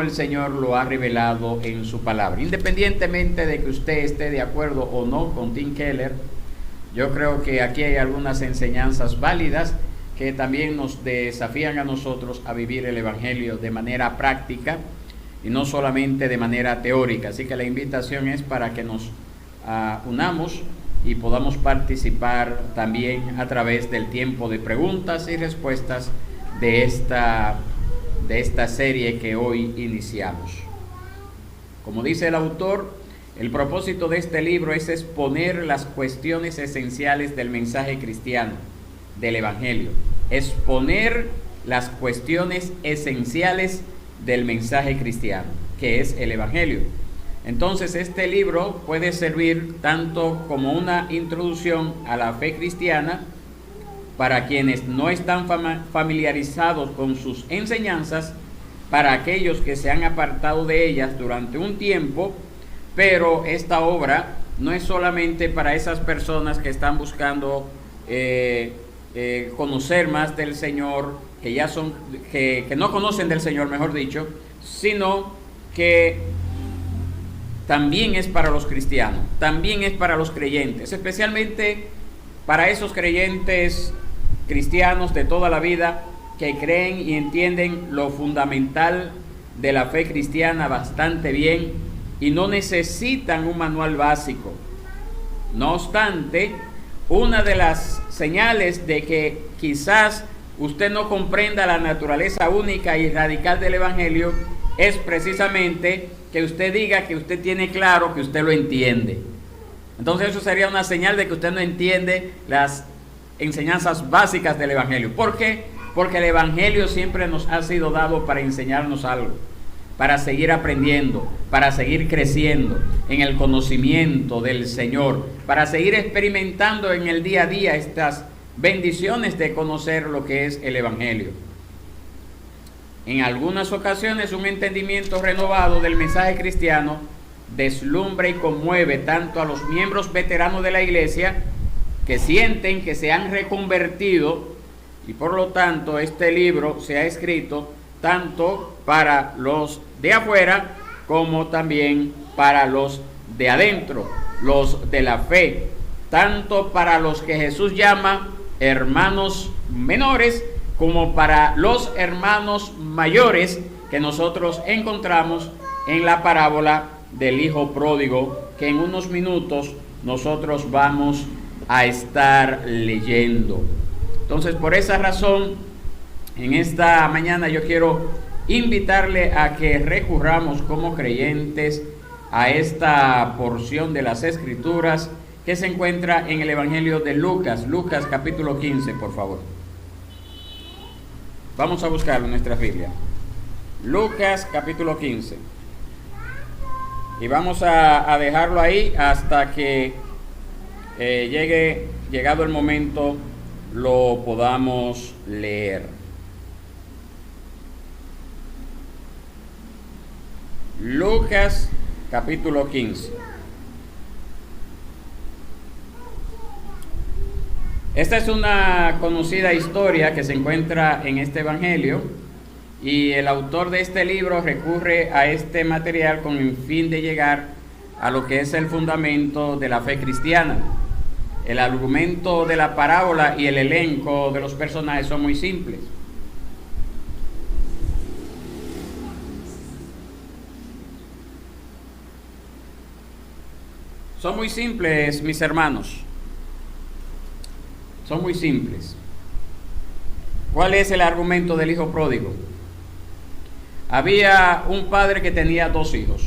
el Señor lo ha revelado en su palabra. Independientemente de que usted esté de acuerdo o no con Tim Keller, yo creo que aquí hay algunas enseñanzas válidas que también nos desafían a nosotros a vivir el Evangelio de manera práctica y no solamente de manera teórica. Así que la invitación es para que nos unamos y podamos participar también a través del tiempo de preguntas y respuestas de esta serie que hoy iniciamos. Como dice el autor, el propósito de este libro es exponer las cuestiones esenciales del mensaje cristiano, del Evangelio. Exponer las cuestiones esenciales del mensaje cristiano, que es el Evangelio. Entonces, este libro puede servir tanto como una introducción a la fe cristiana para quienes no están familiarizados con sus enseñanzas, para aquellos que se han apartado de ellas durante un tiempo, pero esta obra no es solamente para esas personas que están buscando conocer más del Señor, que no conocen del Señor, mejor dicho, sino que también es para los cristianos, también es para los creyentes, especialmente para esos creyentes cristianos de toda la vida que creen y entienden lo fundamental de la fe cristiana bastante bien y no necesitan un manual básico. No obstante, una de las señales de que quizás usted no comprenda la naturaleza única y radical del Evangelio es precisamente que usted diga que usted tiene claro que usted lo entiende. Entonces eso sería una señal de que usted no entiende las enseñanzas básicas del Evangelio. ¿Por qué? Porque el Evangelio siempre nos ha sido dado para enseñarnos algo, para seguir aprendiendo, para seguir creciendo en el conocimiento del Señor, para seguir experimentando en el día a día estas bendiciones de conocer lo que es el Evangelio. En algunas ocasiones un entendimiento renovado del mensaje cristiano deslumbra y conmueve tanto a los miembros veteranos de la iglesia que sienten que se han reconvertido, y por lo tanto este libro se ha escrito tanto para los de afuera como también para los de adentro, los de la fe, tanto para los que Jesús llama hermanos menores como para los hermanos mayores que nosotros encontramos en la parábola del hijo pródigo, que en unos minutos nosotros vamos a estar leyendo. Entonces, por esa razón, en esta mañana yo quiero invitarle a que recurramos como creyentes a esta porción de las Escrituras que se encuentra en el Evangelio de Lucas, Lucas capítulo 15, por favor. Vamos a buscarlo en nuestra Biblia. Lucas capítulo 15. Y vamos a dejarlo ahí hasta que llegado el momento, lo podamos leer. Lucas capítulo 15. Esta es una conocida historia que se encuentra en este evangelio, y el autor de este libro recurre a este material con el fin de llegar a lo que es el fundamento de la fe cristiana. El argumento de la parábola y el elenco de los personajes son muy simples. Son muy simples, mis hermanos. Son muy simples. ¿Cuál es el argumento del hijo pródigo? Había un padre que tenía 2 hijos.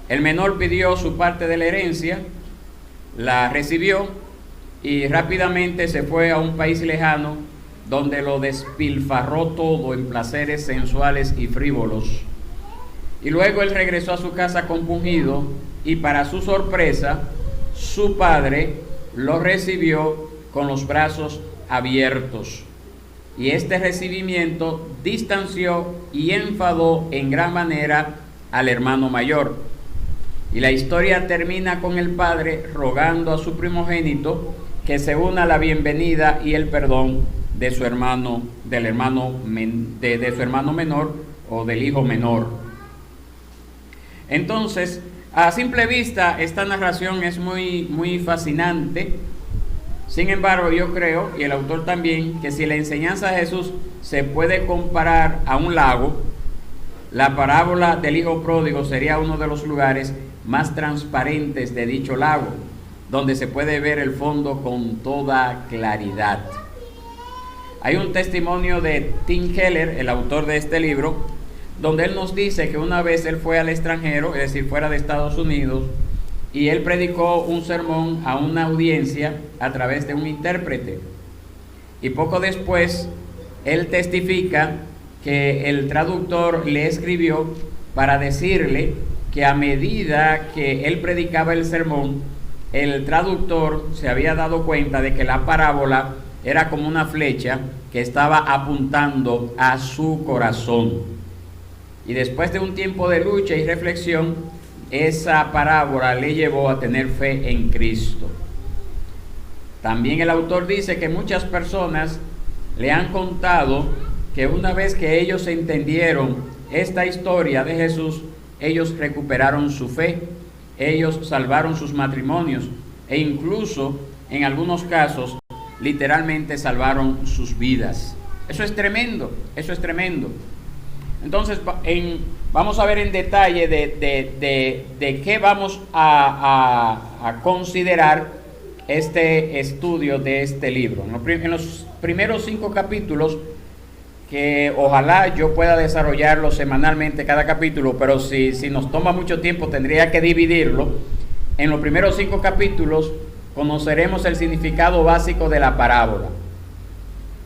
El menor pidió su parte de la herencia, la recibió y rápidamente se fue a un país lejano donde lo despilfarró todo en placeres sensuales y frívolos. Y luego él regresó a su casa compungido, y para su sorpresa, su padre lo recibió con los brazos abiertos. Y este recibimiento distanció y enfadó en gran manera al hermano mayor. Y la historia termina con el padre rogando a su primogénito que se una a la bienvenida y el perdón de su hermano, de su hermano menor, o del hijo menor. Entonces, a simple vista, esta narración es muy fascinante. Sin embargo, yo creo, y el autor también, que si la enseñanza de Jesús se puede comparar a un lago, la parábola del hijo pródigo sería uno de los lugares más transparentes de dicho lago, donde se puede ver el fondo con toda claridad. Hay un testimonio de Tim Keller, el autor de este libro, donde él nos dice que una vez él fue al extranjero, es decir, fuera de Estados Unidos, y él predicó un sermón a una audiencia a través de un intérprete. Y poco después, él testifica que el traductor le escribió para decirle que a medida que él predicaba el sermón, el traductor se había dado cuenta de que la parábola era como una flecha que estaba apuntando a su corazón. Y después de un tiempo de lucha y reflexión, esa parábola le llevó a tener fe en Cristo. También el autor dice que muchas personas le han contado que una vez que ellos entendieron esta historia de Jesús, ellos recuperaron su fe, ellos salvaron sus matrimonios e incluso en algunos casos literalmente salvaron sus vidas. Eso es tremendo, eso es tremendo. Entonces vamos a ver en detalle de qué vamos a considerar este estudio de este libro. En los primeros 5 capítulos, que ojalá yo pueda desarrollarlo semanalmente cada capítulo, pero si nos toma mucho tiempo tendría que dividirlo. En los primeros 5 capítulos conoceremos el significado básico de la parábola.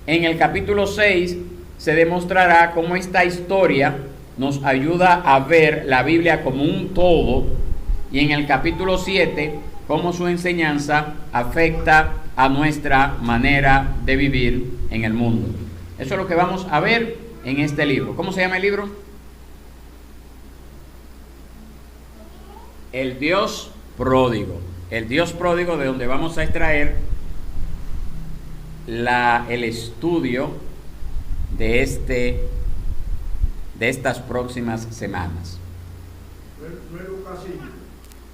En el capítulo 6 se demostrará cómo esta historia nos ayuda a ver la Biblia como un todo, y en el capítulo 7 cómo su enseñanza afecta a nuestra manera de vivir en el mundo. Eso es lo que vamos a ver en este libro. ¿Cómo se llama el libro? El Dios pródigo. El Dios pródigo, de donde vamos a extraer el estudio de estas próximas semanas.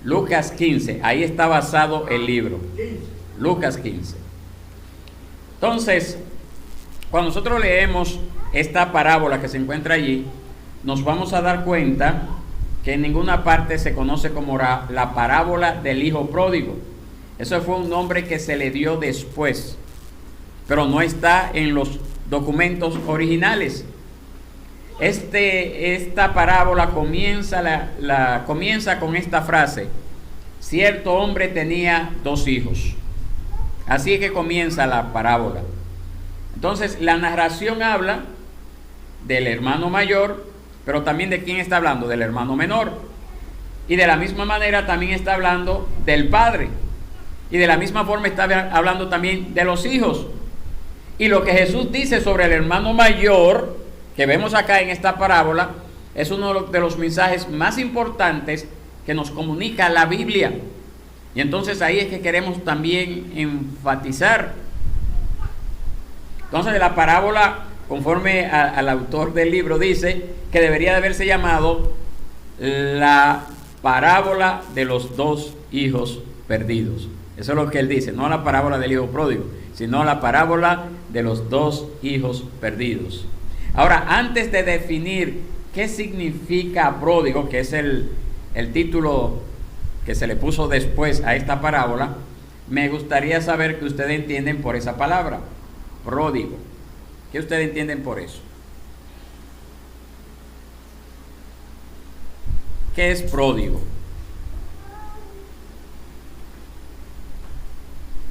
Lucas 15, ahí está basado el libro. Lucas 15. Entonces, cuando nosotros leemos esta parábola que se encuentra allí, nos vamos a dar cuenta que en ninguna parte se conoce como la parábola del hijo pródigo. Eso fue un nombre que se le dio después, pero no está en los documentos originales. Esta parábola comienza con esta frase: cierto hombre tenía 2 hijos. Así es que comienza la parábola. Entonces la narración habla del hermano mayor, pero también de quién está hablando, del hermano menor. Y de la misma manera también está hablando del padre. Y de la misma forma está hablando también de los hijos. Y lo que Jesús dice sobre el hermano mayor, que vemos acá en esta parábola, es uno de los mensajes más importantes que nos comunica la Biblia. Y entonces ahí es que queremos también enfatizar. Entonces la parábola, conforme al autor del libro, dice que debería de haberse llamado la parábola de los 2 hijos perdidos. Eso es lo que él dice, no la parábola del hijo pródigo, sino la parábola de los 2 hijos perdidos. Ahora, antes de definir qué significa pródigo, que es el título que se le puso después a esta parábola, me gustaría saber qué ustedes entienden por esa palabra, pródigo. ¿Qué ustedes entienden por eso? ¿Qué es pródigo?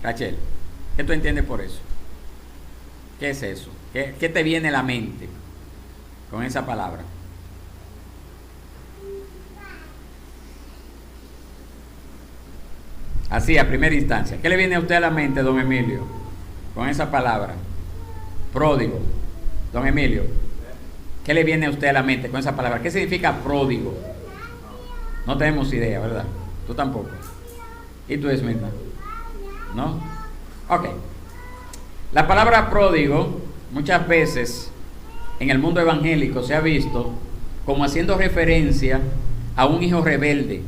Rachel, ¿qué tú entiendes por eso? ¿Qué es eso? ¿Qué te viene a la mente con esa palabra? Así, a primera instancia. ¿Qué le viene a usted a la mente, don Emilio, con esa palabra? Pródigo. Don Emilio, ¿qué le viene a usted a la mente con esa palabra? ¿Qué significa pródigo? No tenemos idea, ¿verdad? Tú tampoco. ¿Y tú, Esmerna? ¿No? Ok. La palabra pródigo muchas veces en el mundo evangélico se ha visto como haciendo referencia a un hijo rebelde,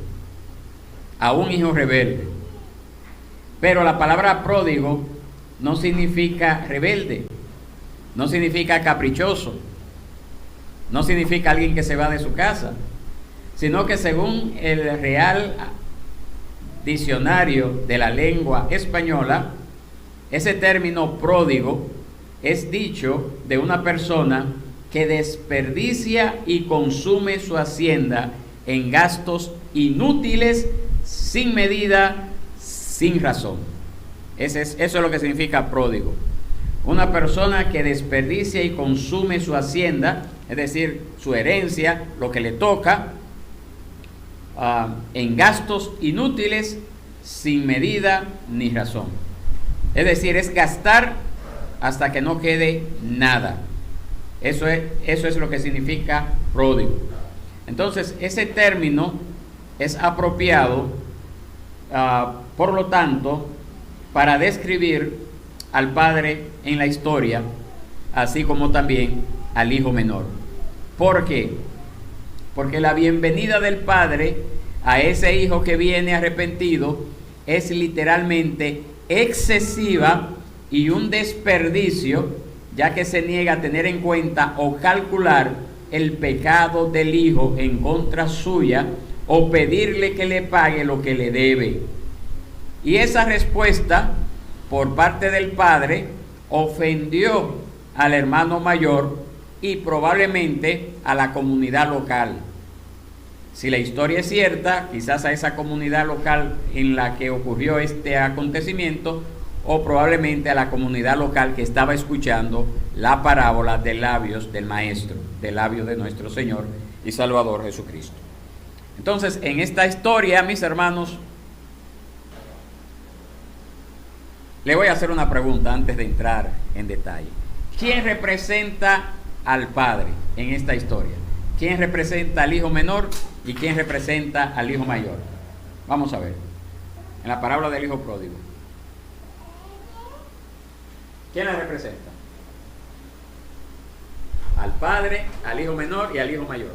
a un hijo rebelde. Pero la palabra pródigo no significa rebelde, no significa caprichoso, no significa alguien que se va de su casa, sino que según el Real Diccionario de la Lengua Española, ese término pródigo es dicho de una persona que desperdicia y consume su hacienda en gastos inútiles, sin medida, sin razón. Eso es lo que significa pródigo. Una persona que desperdicia y consume su hacienda, es decir, su herencia, lo que le toca, en gastos inútiles, sin medida ni razón. Es decir, es gastar hasta que no quede nada. Eso es lo que significa pródigo. Entonces, ese término es apropiado, por lo tanto, para describir al padre en la historia, así como también al hijo menor. ¿Por qué? Porque la bienvenida del padre a ese hijo que viene arrepentido es literalmente excesiva y un desperdicio, ya que se niega a tener en cuenta o calcular el pecado del hijo en contra suya o pedirle que le pague lo que le debe. Y esa respuesta por parte del padre ofendió al hermano mayor y probablemente a la comunidad local. Si la historia es cierta, quizás a esa comunidad local en la que ocurrió este acontecimiento, o probablemente a la comunidad local que estaba escuchando la parábola de labios del Maestro, de labios de nuestro Señor y Salvador Jesucristo. Entonces, en esta historia, mis hermanos, le voy a hacer una pregunta antes de entrar en detalle. ¿Quién representa al Padre en esta historia? ¿Quién representa al hijo menor y quién representa al hijo mayor? Vamos a ver, en la parábola del hijo pródigo. ¿Quién la representa? Al padre, al hijo menor y al hijo mayor.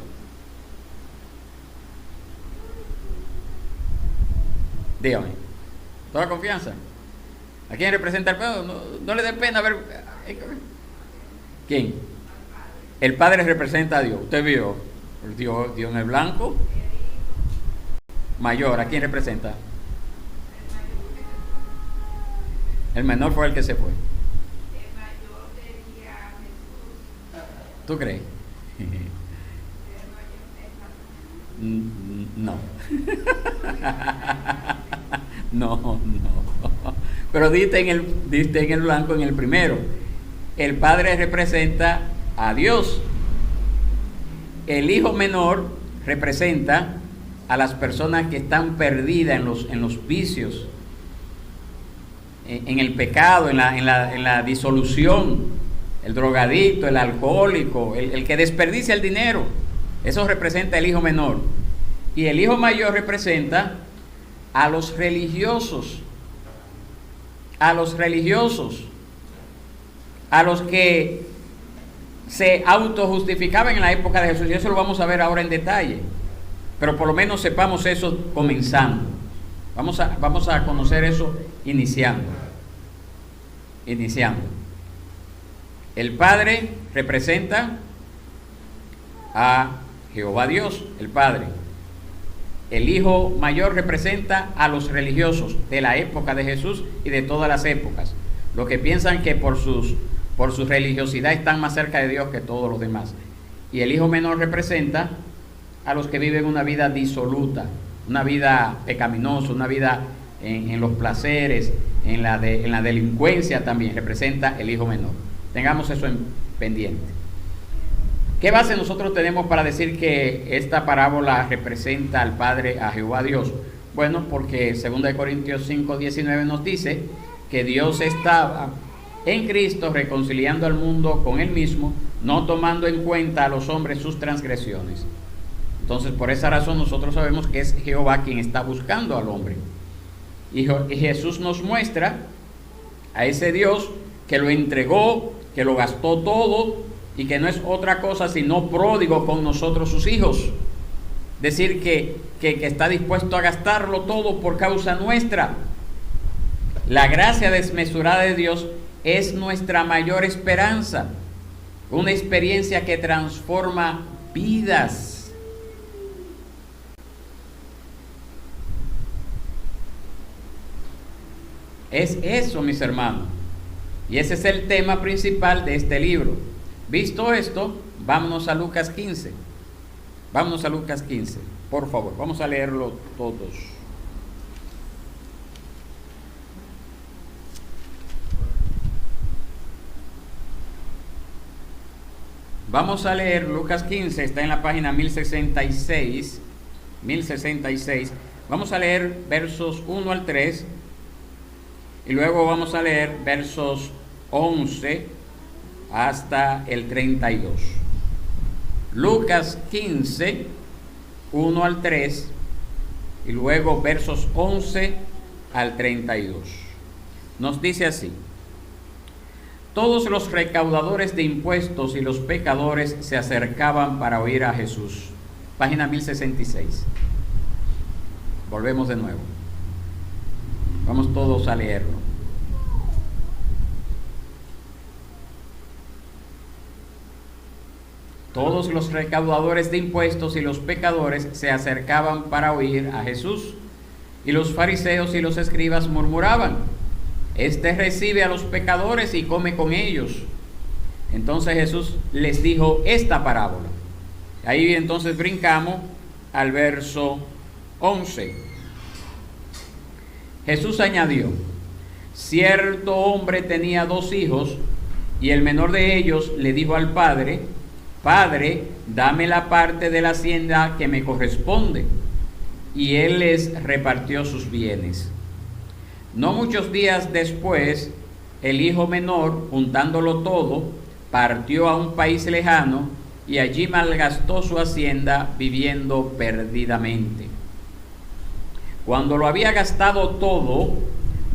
Dígame, toda confianza. ¿A quién representa el padre? No le dé pena ver. ¿Quién? El padre representa a Dios. Usted vio Dios en el blanco. Mayor, ¿a quién representa? El menor fue el que se fue. ¿Tú crees? No. No. Pero diste en el blanco en el primero. El padre representa a Dios. El hijo menor representa a las personas que están perdidas en los vicios, en el pecado, en la disolución. El drogadicto, el alcohólico, el que desperdicia el dinero. Eso representa el hijo menor. Y el hijo mayor representa a los religiosos. A los religiosos. A los que se autojustificaban en la época de Jesús. Y eso lo vamos a ver ahora en detalle. Pero por lo menos sepamos eso comenzando. Vamos a conocer eso iniciando. El Padre representa a Jehová Dios, el Padre. El Hijo Mayor representa a los religiosos de la época de Jesús y de todas las épocas, los que piensan que por su religiosidad están más cerca de Dios que todos los demás. Y el Hijo Menor representa a los que viven una vida disoluta, una vida pecaminosa, una vida en los placeres, en la delincuencia también, representa el Hijo Menor. Tengamos eso en pendiente. ¿Qué base nosotros tenemos para decir que esta parábola representa al Padre, a Jehová Dios? Bueno, porque 2 Corintios 5:19 nos dice que Dios estaba en Cristo reconciliando al mundo con Él mismo, no tomando en cuenta a los hombres sus transgresiones. Entonces, por esa razón nosotros sabemos que es Jehová quien está buscando al hombre. Y Jesús nos muestra a ese Dios que lo entregó, que lo gastó todo y que no es otra cosa sino pródigo con nosotros sus hijos. Decir que está dispuesto a gastarlo todo por causa nuestra. La gracia desmesurada de Dios es nuestra mayor esperanza, una experiencia que transforma vidas. Es eso, mis hermanos, y ese es el tema principal de este libro. Visto esto, vámonos a Lucas 15. Vámonos a Lucas 15, por favor, vamos a leerlo todos. Vamos a leer Lucas 15, está en la página 1066. Vamos a leer versos 1 al 3 y luego vamos a leer versos 11 hasta el 32. Lucas 15, 1 al 3 y luego versos 11 al 32. Nos dice así: todos los recaudadores de impuestos y los pecadores se acercaban para oír a Jesús. Página 1066. Volvemos de nuevo. Vamos todos a leerlo. Todos los recaudadores de impuestos y los pecadores se acercaban para oír a Jesús, y los fariseos y los escribas murmuraban: este recibe a los pecadores y come con ellos. Entonces Jesús les dijo esta parábola. Ahí entonces brincamos al verso 11. Jesús añadió: cierto hombre tenía 2 hijos, y el menor de ellos le dijo al padre: Padre, dame la parte de la hacienda que me corresponde. Y él les repartió sus bienes. No muchos días después, el hijo menor, juntándolo todo, partió a un país lejano y allí malgastó su hacienda viviendo perdidamente. Cuando lo había gastado todo,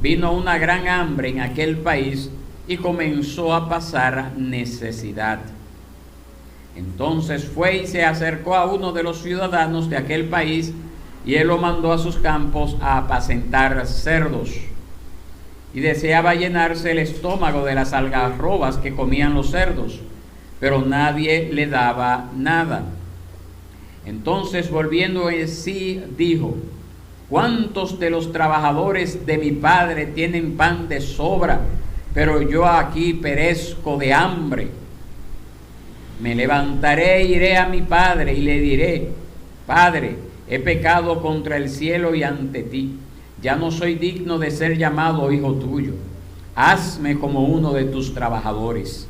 vino una gran hambre en aquel país y comenzó a pasar necesidad. Entonces fue y se acercó a uno de los ciudadanos de aquel país, y él lo mandó a sus campos a apacentar cerdos. Y deseaba llenarse el estómago de las algarrobas que comían los cerdos, pero nadie le daba nada. Entonces, volviendo en sí, dijo: ¿cuántos de los trabajadores de mi padre tienen pan de sobra, pero yo aquí perezco de hambre? Me levantaré e iré a mi padre y le diré: Padre, he pecado contra el cielo y ante ti. Ya no soy digno de ser llamado hijo tuyo. Hazme como uno de tus trabajadores.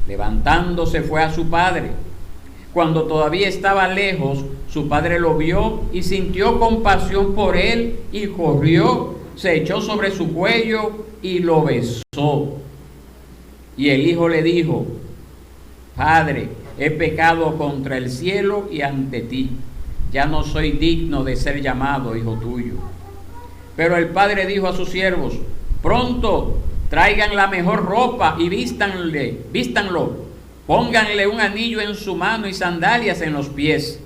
Levantándose fue a su padre. Cuando todavía estaba lejos, su padre lo vio y sintió compasión por él y corrió, se echó sobre su cuello y lo besó. Y el hijo le dijo: Padre, he pecado contra el cielo y ante ti. Ya no soy digno de ser llamado hijo tuyo. Pero el padre dijo a sus siervos: pronto, traigan la mejor ropa y vístanlo. Pónganle un anillo en su mano y sandalias en los pies.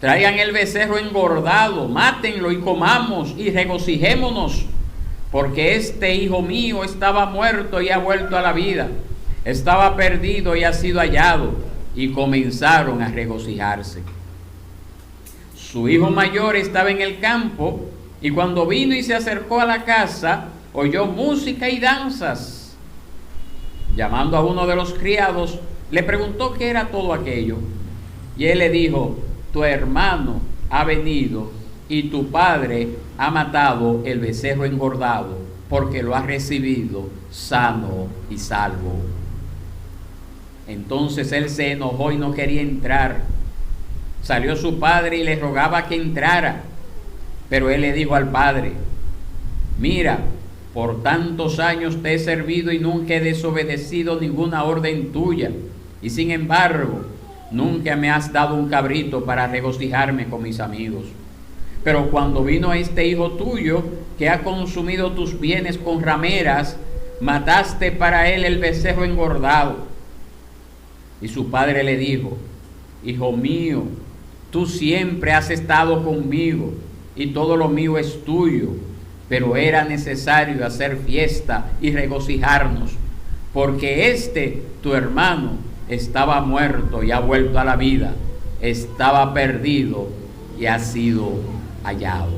Traigan el becerro engordado, mátenlo y comamos y regocijémonos, porque este hijo mío estaba muerto y ha vuelto a la vida. Estaba perdido y ha sido hallado. Y comenzaron a regocijarse. Su hijo mayor estaba en el campo, y cuando vino y se acercó a la casa, oyó música y danzas. Llamando a uno de los criados, le preguntó qué era todo aquello. Y él le dijo: tu hermano ha venido, y tu padre ha matado el becerro engordado, porque lo ha recibido sano y salvo. Entonces él se enojó y no quería entrar. Salió su padre y le rogaba que entrara. Pero él le dijo al padre: mira, por tantos años te he servido y nunca he desobedecido ninguna orden tuya. Y sin embargo, nunca me has dado un cabrito para regocijarme con mis amigos. Pero cuando vino este hijo tuyo, que ha consumido tus bienes con rameras, mataste para él el becerro engordado. Y su padre le dijo: hijo mío, tú siempre has estado conmigo y todo lo mío es tuyo, pero era necesario hacer fiesta y regocijarnos, porque tu hermano, estaba muerto y ha vuelto a la vida, estaba perdido y ha sido hallado.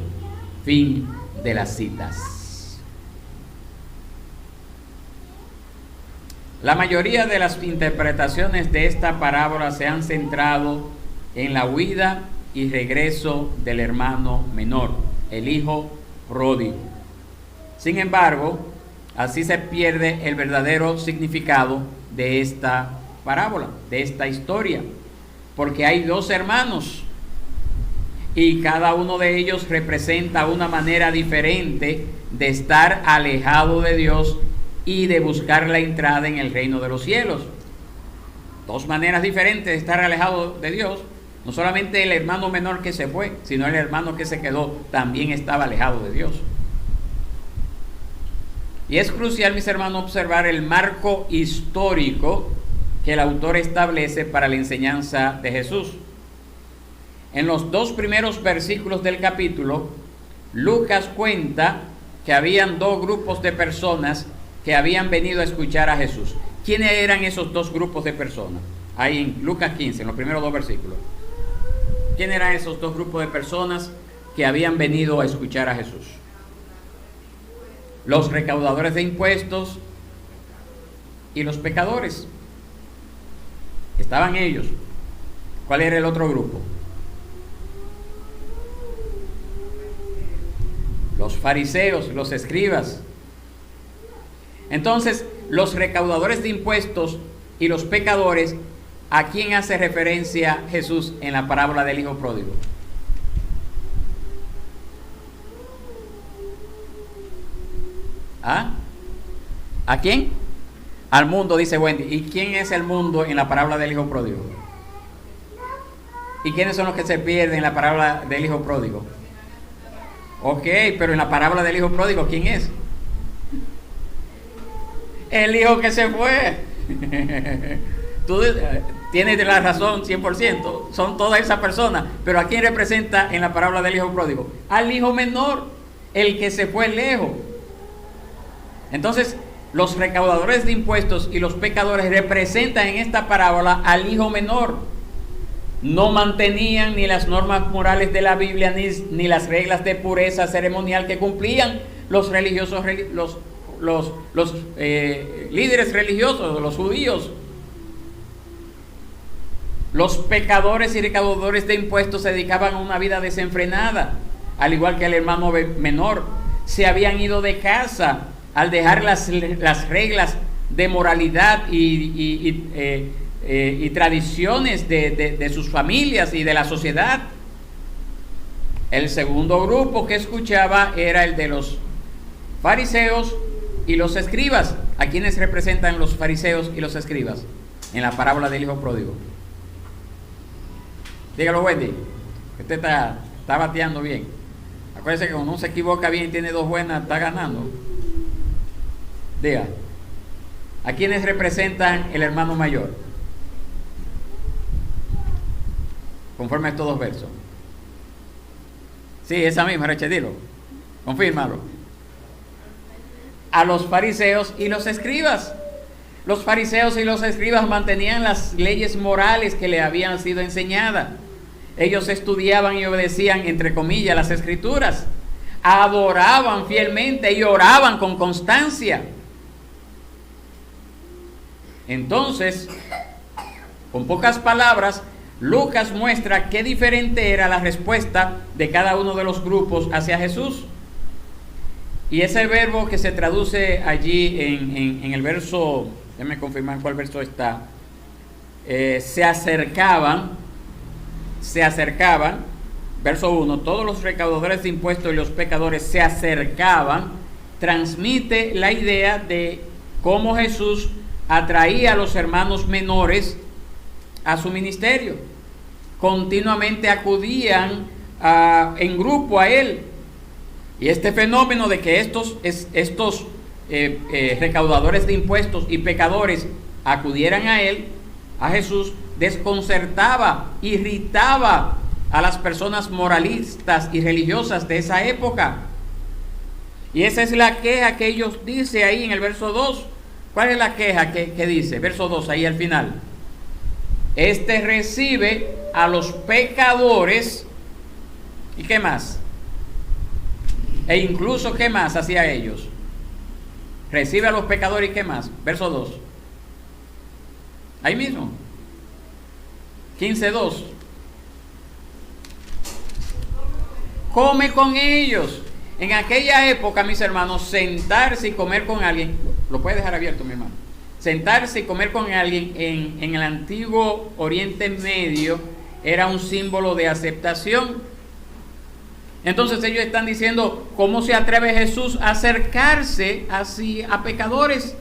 Fin de las citas. La mayoría de las interpretaciones de esta parábola se han centrado en la huida y regreso del hermano menor, el hijo pródigo. Sin embargo, así se pierde el verdadero significado de esta parábola, de esta historia, porque hay dos hermanos y cada uno de ellos representa una manera diferente de estar alejado de Dios y de buscar la entrada en el reino de los cielos. Dos maneras diferentes de estar alejado de Dios. No solamente el hermano menor que se fue, sino el hermano que se quedó también estaba alejado de Dios. Y es crucial, mis hermanos, observar el marco histórico que el autor establece para la enseñanza de Jesús. En los 2 primeros versículos del capítulo, Lucas cuenta que habían 2 grupos de personas que habían venido a escuchar a Jesús. ¿Quiénes eran esos 2 grupos de personas? Ahí en Lucas 15, en los primeros 2 versículos. ¿Quiénes eran esos 2 grupos de personas que habían venido a escuchar a Jesús? Los recaudadores de impuestos y los pecadores. Estaban ellos. ¿Cuál era el otro grupo? Los fariseos, los escribas. Entonces, los recaudadores de impuestos y los pecadores, ¿a quién hace referencia Jesús en la parábola del hijo pródigo? ¿A quién? Al mundo, dice Wendy. ¿Y quién es el mundo en la parábola del hijo pródigo? ¿Y quiénes son los que se pierden en la parábola del hijo pródigo? Ok, pero en la parábola del hijo pródigo, ¿quién es? El hijo que se fue. Tú tienes la razón 100%, son todas esas personas. Pero ¿a quién representa en la parábola del hijo pródigo? Al hijo menor, el que se fue lejos. Entonces, los recaudadores de impuestos y los pecadores representan en esta parábola al hijo menor. No mantenían ni las normas morales de la Biblia ni las reglas de pureza ceremonial que cumplían los religiosos, los líderes religiosos, los judíos. Los pecadores y recaudadores de impuestos se dedicaban a una vida desenfrenada, al igual que el hermano menor. Se habían ido de casa al dejar las reglas de moralidad y tradiciones de sus familias y de la sociedad. El segundo grupo que escuchaba era el de los fariseos y los escribas. ¿A quiénes representan los fariseos y los escribas en la parábola del hijo pródigo? Dígalo, Wendy. Usted está bateando bien. Acuérdese que cuando uno se equivoca bien y tiene 2 buenas, está ganando. Diga, ¿a quiénes representan el hermano mayor? Conforme a estos 2 versos. Sí, esa misma, Rechedilo. Confírmalo. A los fariseos y los escribas. Los fariseos y los escribas mantenían las leyes morales que le habían sido enseñadas. Ellos estudiaban y obedecían, entre comillas, las escrituras. Adoraban fielmente y oraban con constancia. Entonces, con pocas palabras, Lucas muestra qué diferente era la respuesta de cada uno de los grupos hacia Jesús. Y ese verbo que se traduce allí en el verso, déjenme confirmar cuál verso está, se acercaban, verso 1, todos los recaudadores de impuestos y los pecadores se acercaban, transmite la idea de cómo Jesús atraía a los hermanos menores a su ministerio. Continuamente acudían en grupo a él. Y este fenómeno de que estos recaudadores de impuestos y pecadores acudieran a él a Jesús desconcertaba, irritaba a las personas moralistas y religiosas de esa época. Y esa es la queja que ellos dicen ahí en el verso 2. ¿Cuál es la queja que dice? Verso 2, ahí al final. Este recibe a los pecadores. ¿Y qué más? E incluso, ¿qué más hacía ellos? Recibe a los pecadores y ¿qué más? Verso 2. Ahí mismo. 15:2. Come con ellos. En aquella época, mis hermanos, sentarse y comer con alguien, lo puedes dejar abierto, mi hermano. Sentarse y comer con alguien en el antiguo Oriente Medio era un símbolo de aceptación. Entonces ellos están diciendo, ¿cómo se atreve Jesús a acercarse así a pecadores?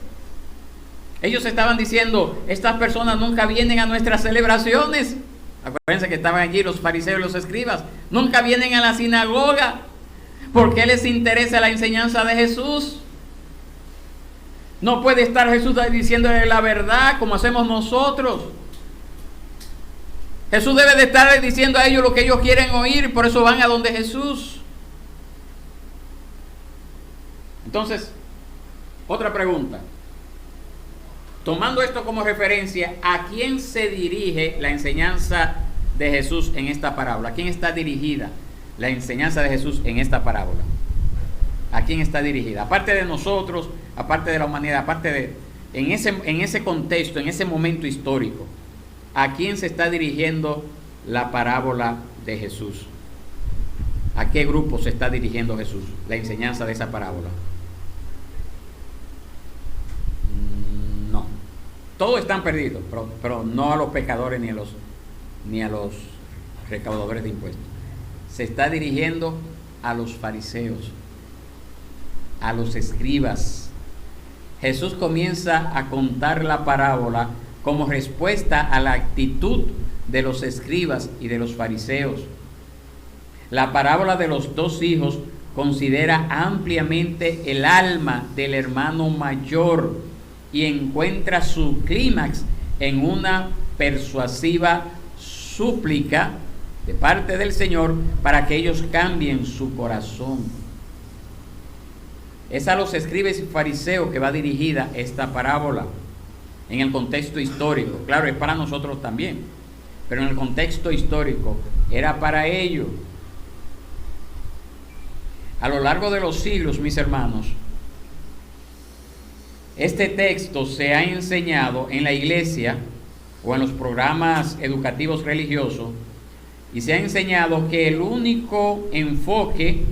Ellos estaban diciendo, estas personas nunca vienen a nuestras celebraciones. Acuérdense que estaban allí los fariseos y los escribas. Nunca vienen a la sinagoga. ¿Por qué les interesa la enseñanza de Jesús? No puede estar Jesús diciéndole la verdad como hacemos nosotros. Jesús debe de estar diciendo a ellos lo que ellos quieren oír, por eso van a donde Jesús. Entonces, otra pregunta. Tomando esto como referencia, ¿a quién se dirige la enseñanza de Jesús en esta parábola? ¿A quién está dirigida la enseñanza de Jesús en esta parábola? ¿A quién está dirigida? Aparte de nosotros, aparte de la humanidad, aparte de... En ese contexto, en ese momento histórico, ¿a quién se está dirigiendo la parábola de Jesús? ¿A qué grupo se está dirigiendo Jesús la enseñanza de esa parábola? No. Todos están perdidos, pero no a los pecadores ni a los recaudadores de impuestos. Se está dirigiendo a los fariseos, a los escribas. Jesús comienza a contar la parábola como respuesta a la actitud de los escribas y de los fariseos. La parábola de los dos hijos considera ampliamente el alma del hermano mayor y encuentra su clímax en una persuasiva súplica de parte del Señor para que ellos cambien su corazón. Es a los escribas y fariseos que va dirigida esta parábola en el contexto histórico. Claro, es para nosotros también, pero en el contexto histórico era para ellos. A lo largo de los siglos, mis hermanos, este texto se ha enseñado en la iglesia o en los programas educativos religiosos, y se ha enseñado que el único enfoque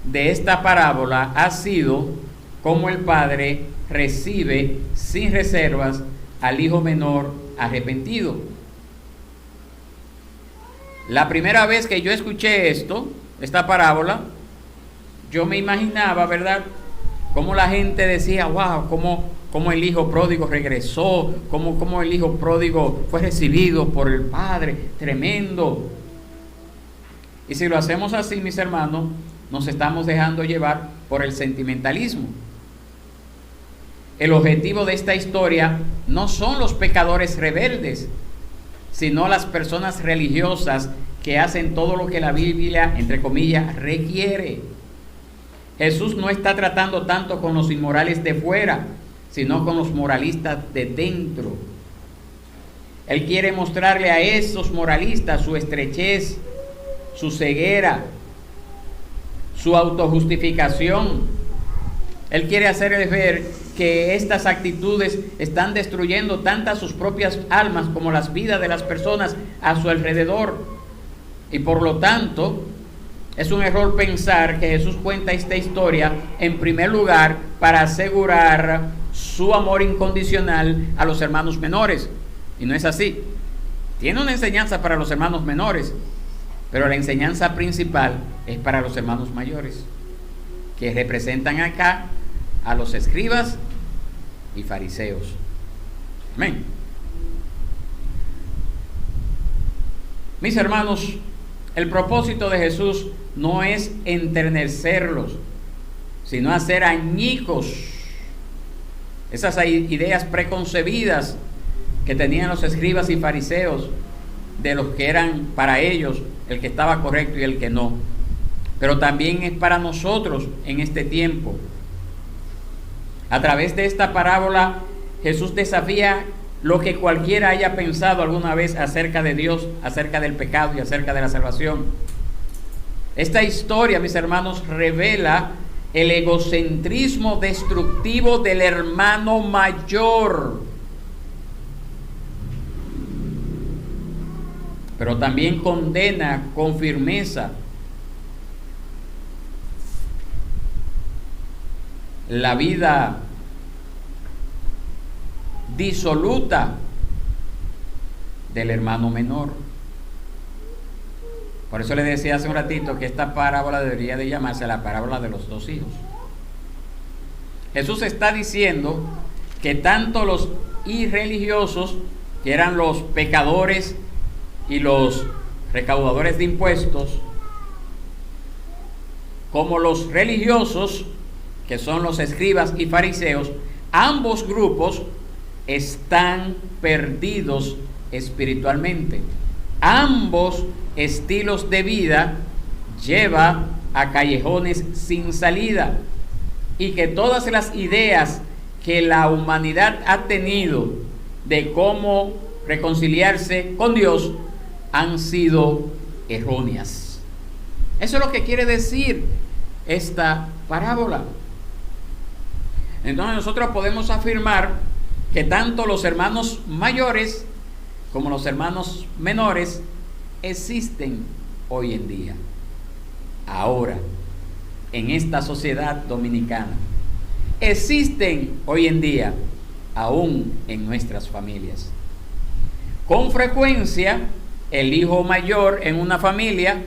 de esta parábola ha sido cómo el padre recibe sin reservas al hijo menor arrepentido. La primera vez que yo escuché esta parábola, yo me imaginaba, ¿verdad?, cómo la gente decía, wow, cómo el hijo pródigo regresó, cómo el hijo pródigo fue recibido por el padre, tremendo. Y si lo hacemos así, mis hermanos, nos estamos dejando llevar por el sentimentalismo. El objetivo de esta historia no son los pecadores rebeldes, sino las personas religiosas que hacen todo lo que la Biblia, entre comillas, requiere. Jesús no está tratando tanto con los inmorales de fuera, sino con los moralistas de dentro. Él quiere mostrarle a esos moralistas su estrechez, su ceguera, su autojustificación. Él quiere hacerles ver que estas actitudes están destruyendo tanto sus propias almas como las vidas de las personas a su alrededor. Y por lo tanto, es un error pensar que Jesús cuenta esta historia en primer lugar para asegurar su amor incondicional a los hermanos menores. Y no es así. Tiene una enseñanza para los hermanos menores, pero la enseñanza principal es para los hermanos mayores, que representan acá a los escribas y fariseos. Amén. Mis hermanos, el propósito de Jesús no es enternecerlos, sino hacer añicos esas ideas preconcebidas que tenían los escribas y fariseos, de los que eran para ellos el que estaba correcto y el que no. Pero también es para nosotros en este tiempo. A través de esta parábola, Jesús desafía lo que cualquiera haya pensado alguna vez acerca de Dios, acerca del pecado y acerca de la salvación. Esta historia, mis hermanos, revela el egocentrismo destructivo del hermano mayor. Pero también condena con firmeza la vida disoluta del hermano menor. Por eso le decía hace un ratito que esta parábola debería de llamarse la parábola de los dos hijos. Jesús está diciendo que tanto los irreligiosos, que eran los pecadores y los recaudadores de impuestos, como los religiosos, que son los escribas y fariseos, ambos grupos están perdidos espiritualmente. Ambos estilos de vida lleva a callejones sin salida, y que todas las ideas que la humanidad ha tenido de cómo reconciliarse con Dios han sido erróneas. Eso es lo que quiere decir esta parábola. Entonces nosotros podemos afirmar que tanto los hermanos mayores como los hermanos menores existen hoy en día, ahora, en esta sociedad dominicana. Existen hoy en día, aún en nuestras familias. Con frecuencia, el hijo mayor en una familia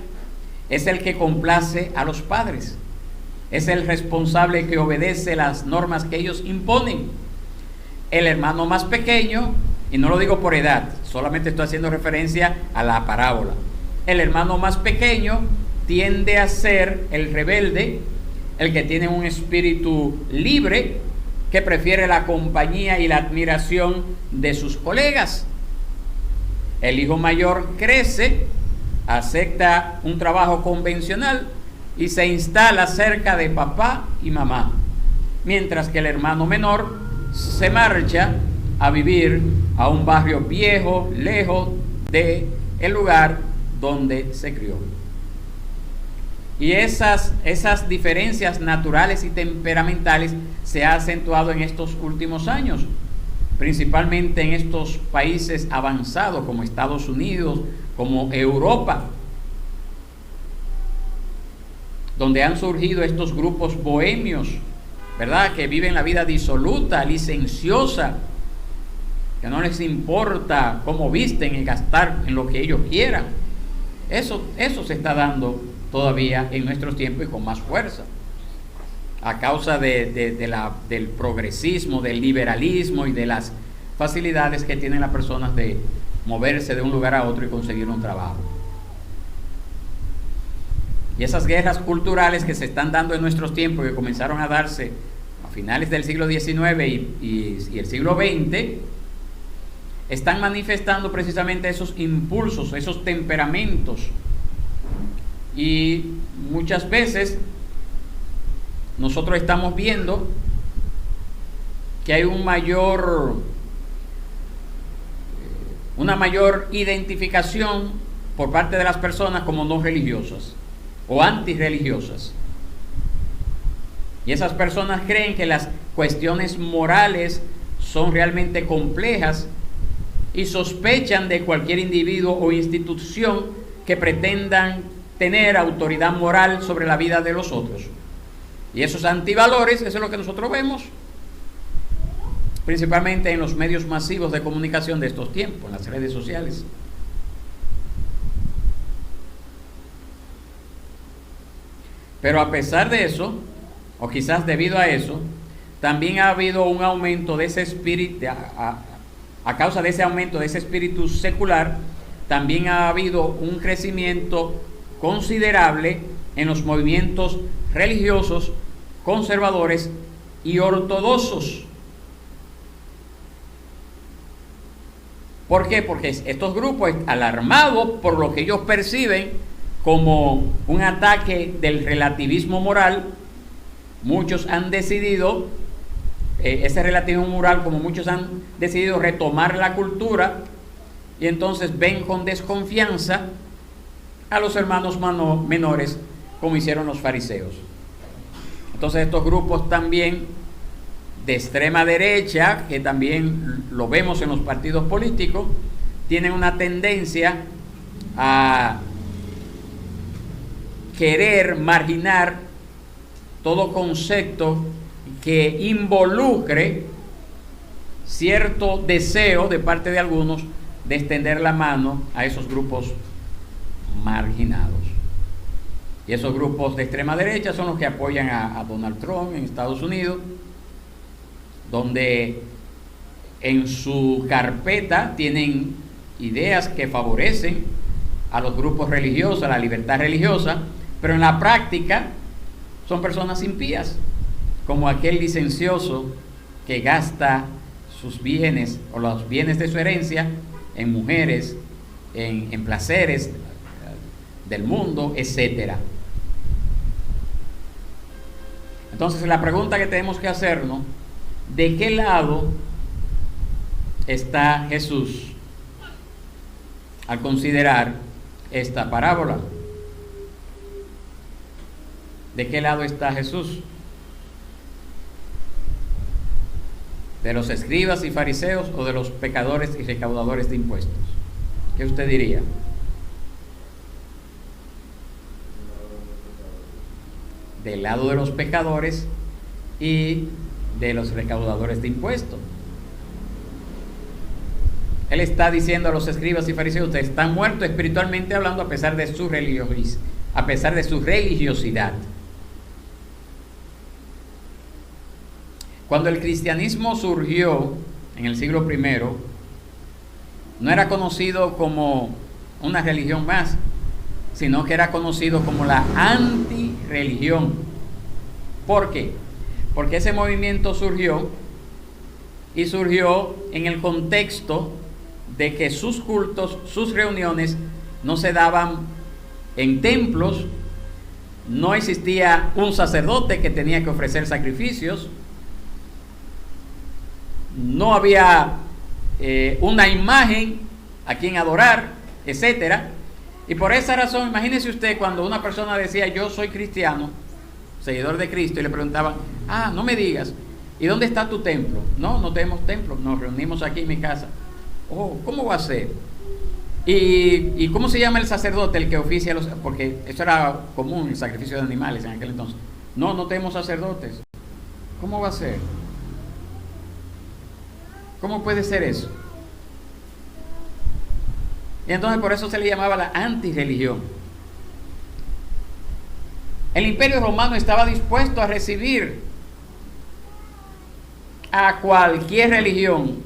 es el que complace a los padres, es el responsable que obedece las normas que ellos imponen. El hermano más pequeño, y no lo digo por edad, solamente estoy haciendo referencia a la parábola, el hermano más pequeño tiende a ser el rebelde, el que tiene un espíritu libre, que prefiere la compañía y la admiración de sus colegas. El hijo mayor crece, acepta un trabajo convencional y se instala cerca de papá y mamá, mientras que el hermano menor se marcha a vivir a un barrio viejo, lejos del lugar donde se crió. Y esas diferencias naturales y temperamentales se han acentuado en estos últimos años, principalmente en estos países avanzados como Estados Unidos, como Europa, donde han surgido estos grupos bohemios, ¿verdad?, que viven la vida disoluta, licenciosa, que no les importa cómo visten y gastar en lo que ellos quieran. Eso se está dando todavía en nuestros tiempos y con más fuerza, a causa del progresismo, del liberalismo y de las facilidades que tienen las personas de moverse de un lugar a otro y conseguir un trabajo. Y esas guerras culturales que se están dando en nuestros tiempos, que comenzaron a darse a finales del siglo XIX y el siglo XX, están manifestando precisamente esos impulsos, esos temperamentos. Y muchas veces nosotros estamos viendo que hay una mayor identificación por parte de las personas como no religiosas o antirreligiosas. Y esas personas creen que las cuestiones morales son realmente complejas y sospechan de cualquier individuo o institución que pretendan tener autoridad moral sobre la vida de los otros. Y esos antivalores, eso es lo que nosotros vemos principalmente en los medios masivos de comunicación de estos tiempos, en las redes sociales. Pero a pesar de eso, o quizás debido a eso, también ha habido un aumento de ese espíritu, a causa de ese aumento de ese espíritu secular, también ha habido un crecimiento considerable en los movimientos religiosos, conservadores y ortodoxos. ¿Por qué? Porque estos grupos, alarmados por lo que ellos perciben como un ataque del relativismo moral, muchos han decidido, ese relativismo moral, como muchos han decidido retomar la cultura, y entonces ven con desconfianza a los hermanos menores, como hicieron los fariseos. Entonces estos grupos también de extrema derecha, que también lo vemos en los partidos políticos, tienen una tendencia a querer marginar todo concepto que involucre cierto deseo de parte de algunos de extender la mano a esos grupos marginados. Y esos grupos de extrema derecha son los que apoyan a Donald Trump en Estados Unidos, donde en su carpeta tienen ideas que favorecen a los grupos religiosos, a la libertad religiosa, pero en la práctica son personas impías, como aquel licencioso que gasta sus bienes o los bienes de su herencia en mujeres, en placeres del mundo, etcétera. Entonces la pregunta que tenemos que hacernos: ¿de qué lado está Jesús al considerar esta parábola? ¿De qué lado está Jesús? ¿De los escribas y fariseos o de los pecadores y recaudadores de impuestos? ¿Qué usted diría? Del lado de los pecadores y de los recaudadores de impuestos. Él está diciendo a los escribas y fariseos: ustedes están muertos espiritualmente hablando, a pesar de su religiosidad. Cuando el cristianismo surgió en el siglo I, no era conocido como una religión más, sino que era conocido como la antirreligión. ¿Por qué? Porque ese movimiento surgió en el contexto de que sus cultos, sus reuniones no se daban en templos, no existía un sacerdote que tenía que ofrecer sacrificios, no había una imagen a quien adorar, etcétera. Y por esa razón, imagínese usted cuando una persona decía: yo soy cristiano, seguidor de Cristo, y le preguntaban: no me digas, ¿y dónde está tu templo? No tenemos templo, nos reunimos aquí en mi casa. ¿Cómo va a ser? ¿Y cómo se llama el sacerdote, el que oficia los...? Porque eso era común, el sacrificio de animales en aquel entonces. No tenemos sacerdotes. ¿Cómo va a ser? ¿Cómo puede ser eso? Y entonces por eso se le llamaba la antirreligión. El Imperio Romano estaba dispuesto a recibir a cualquier religión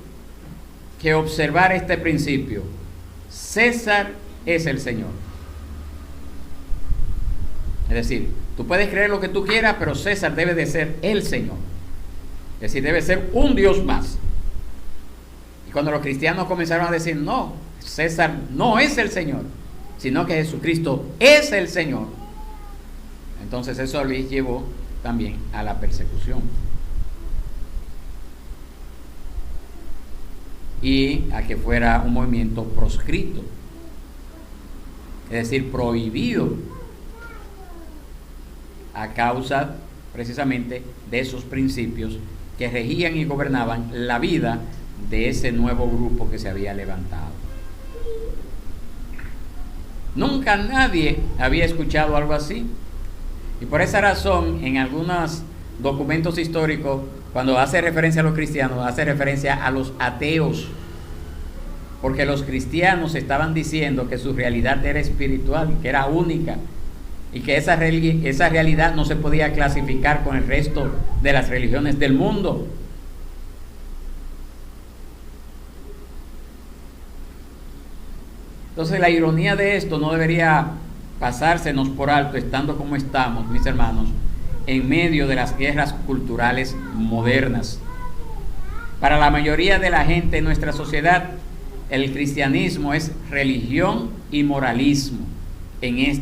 que observara este principio: César es el Señor. Es decir, tú puedes creer lo que tú quieras, pero César debe de ser el Señor. Es decir, debe ser un Dios más. Y cuando los cristianos comenzaron a decir: no, César no es el Señor, sino que Jesucristo es el Señor, entonces eso les llevó también a la persecución y a que fuera un movimiento proscrito, es decir, prohibido, a causa precisamente de esos principios que regían y gobernaban la vida de ese nuevo grupo que se había levantado. Nunca nadie había escuchado algo así, y por esa razón en algunos documentos históricos, cuando hace referencia a los cristianos, hace referencia a los ateos, porque los cristianos estaban diciendo que su realidad era espiritual, que era única, y que esa realidad no se podía clasificar con el resto de las religiones del mundo. Entonces la ironía de esto no debería pasársenos por alto, estando como estamos, mis hermanos, en medio de las guerras culturales modernas. Para la mayoría de la gente en nuestra sociedad, el cristianismo es religión y moralismo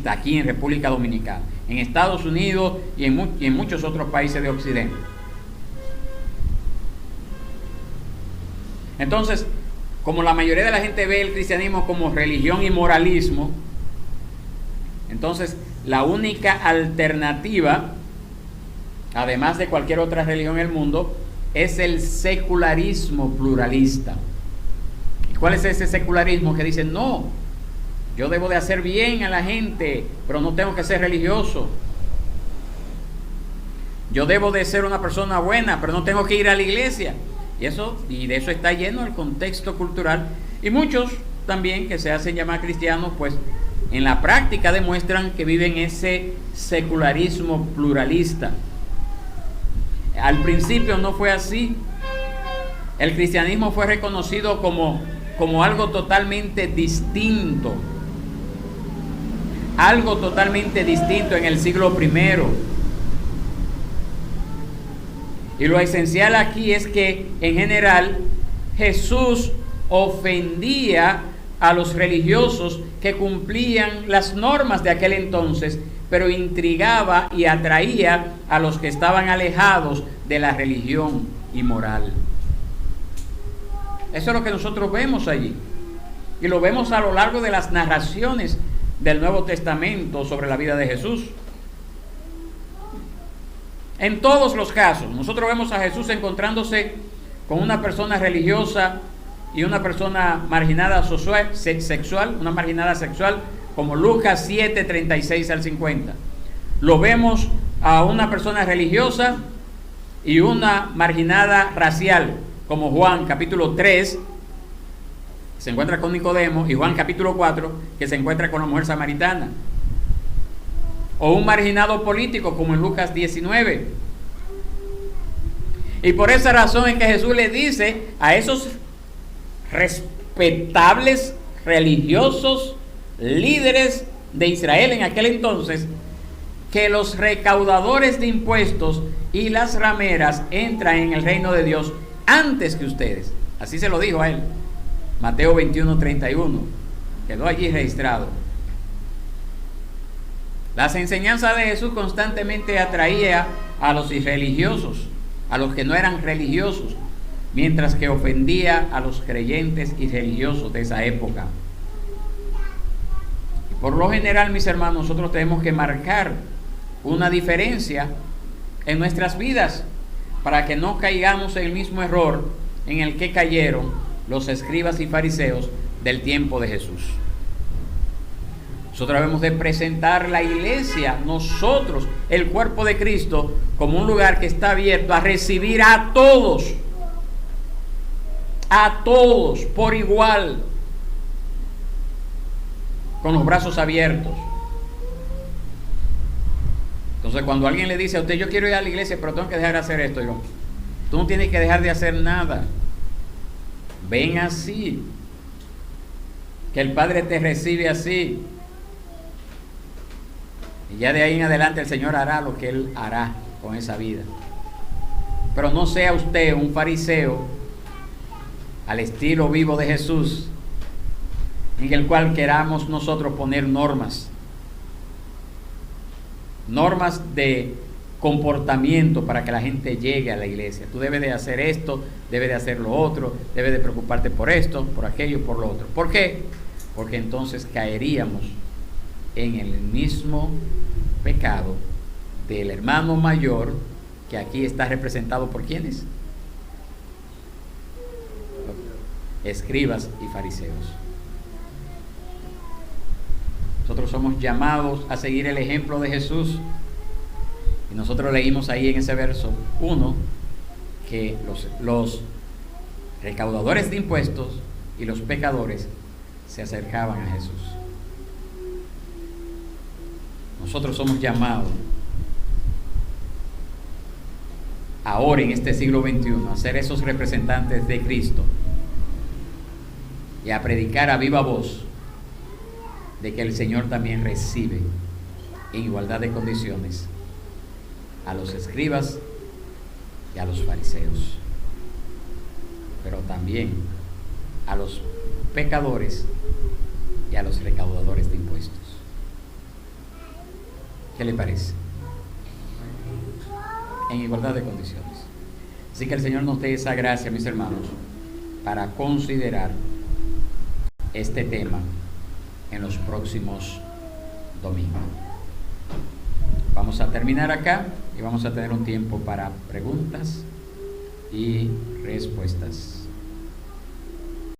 aquí en República Dominicana, en Estados Unidos y en muchos otros países de Occidente. Entonces, como la mayoría de la gente ve el cristianismo como religión y moralismo, entonces la única alternativa, además de cualquier otra religión en el mundo, es el secularismo pluralista. ¿Y cuál es ese secularismo que dice, no, yo debo de hacer bien a la gente, pero no tengo que ser religioso? Yo debo de ser una persona buena, pero no tengo que ir a la iglesia. Y de eso está lleno el contexto cultural. Y muchos también que se hacen llamar cristianos, pues en la práctica demuestran que viven ese secularismo pluralista. Al principio no fue así. El cristianismo fue reconocido como algo totalmente distinto. Algo totalmente distinto en el siglo I. Y lo esencial aquí es que, en general, Jesús ofendía a los religiosos que cumplían las normas de aquel entonces, pero intrigaba y atraía a los que estaban alejados de la religión y moral. Eso es lo que nosotros vemos allí. Y lo vemos a lo largo de las narraciones del Nuevo Testamento sobre la vida de Jesús. En todos los casos, nosotros vemos a Jesús encontrándose con una persona religiosa y una persona marginada sexual, una marginada sexual, como Lucas 7, 36 al 50. Lo vemos a una persona religiosa y una marginada racial, como Juan capítulo 3, se encuentra con Nicodemo, y Juan capítulo 4, que se encuentra con la mujer samaritana. O un marginado político, como en Lucas 19. Y por esa razón es que Jesús le dice a esos respetables religiosos líderes de Israel en aquel entonces, que los recaudadores de impuestos y las rameras entran en el reino de Dios antes que ustedes. Así se lo dijo a él. Mateo 21, 31. Quedó allí registrado. Las enseñanzas de Jesús constantemente atraía a los irreligiosos, a los que no eran religiosos, mientras que ofendía a los creyentes y religiosos de esa época. Y por lo general, mis hermanos, nosotros tenemos que marcar una diferencia en nuestras vidas para que no caigamos en el mismo error en el que cayeron los escribas y fariseos del tiempo de Jesús. Nosotros debemos de presentar la iglesia, nosotros, el cuerpo de Cristo, como un lugar que está abierto a recibir a todos por igual, con los brazos abiertos. Entonces, cuando alguien le dice a usted, yo quiero ir a la iglesia, pero tengo que dejar de hacer esto, yo, tú no tienes que dejar de hacer nada. Ven así, que el Padre te recibe así. Y ya de ahí en adelante el Señor hará lo que Él hará con esa vida. Pero no sea usted un fariseo al estilo vivo de Jesús, en el cual queramos nosotros poner normas de comportamiento para que la gente llegue a la iglesia. Tú debes de hacer esto, debes de hacer lo otro, debes de preocuparte por esto, por aquello, por lo otro. ¿Por qué? Porque entonces caeríamos en el mismo pecado del hermano mayor, que aquí está representado por ¿quiénes? Escribas y fariseos. Nosotros somos llamados a seguir el ejemplo de Jesús. Y nosotros leímos ahí en ese verso 1 que los recaudadores de impuestos y los pecadores se acercaban a Jesús. Nosotros somos llamados ahora en este siglo XXI a ser esos representantes de Cristo y a predicar a viva voz de que el Señor también recibe en igualdad de condiciones a los escribas y a los fariseos, pero también a los pecadores y a los recaudadores de impuestos. ¿Qué le parece? En igualdad de condiciones. Así que el Señor nos dé esa gracia, mis hermanos, para considerar este tema en los próximos domingos. Vamos a terminar acá y vamos a tener un tiempo para preguntas y respuestas.